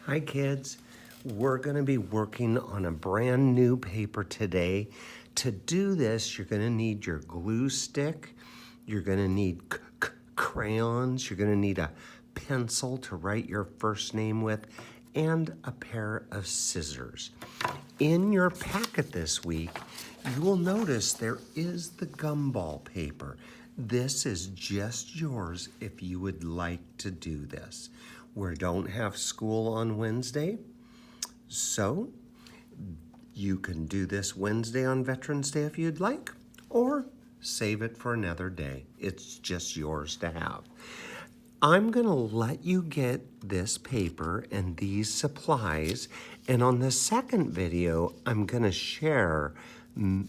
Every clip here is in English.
Hi kids, we're going to be working on a brand new paper today. To do this, you're going to need your glue stick, you're going to need crayons, you're going to need a pencil to write your first name with, and a pair of scissors. In your packet this week, you will notice there is the gumball paper. This is just yours if you would like to do this. We don't have school on Wednesday, so you can do this Wednesday on Veterans Day if you'd like, or save it for another day. It's just yours to have. I'm going to let you get this paper and these supplies, and on the second video, I'm going to share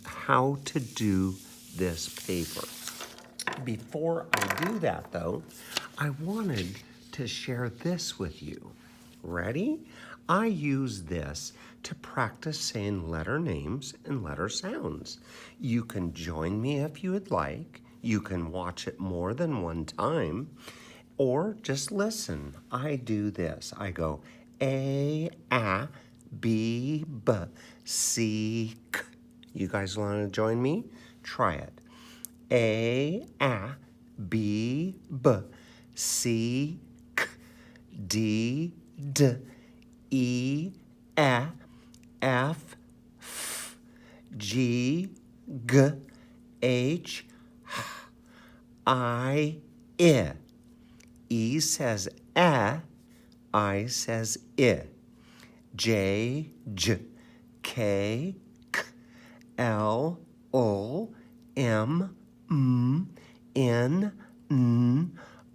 how to do this paper. Before I do that, though, I wanted to share this with you. Ready? I use this to practice saying letter names and letter sounds. You can join me if you would like. You can watch it more than one time, or just listen. I do this. I go A, B, B, C, K. You guys want to join me? Try it. A, B, B, C, K, D, D, E, F, F, G, G, H, I, I. E says I says I. J, J, K, K, L, O, M, N,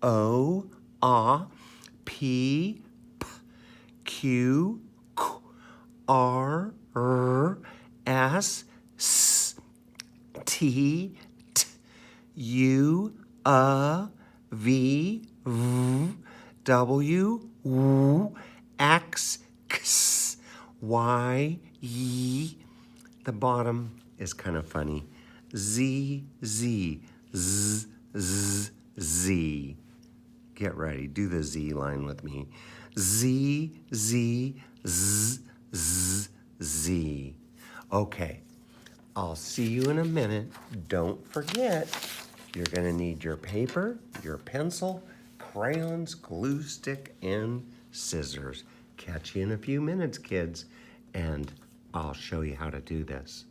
O, P, Q, R, S, T, U, V, W, X, Y, E. The bottom is kind of funny. Z, Z, Z, Z, Z. Get ready. Do the Z line with me. Z, Z, Z, Z, Z. Okay. I'll see you in a minute. Don't forget, you're going to need your paper, your pencil, crayons, glue stick, and scissors. Catch you in a few minutes, kids, and I'll show you how to do this.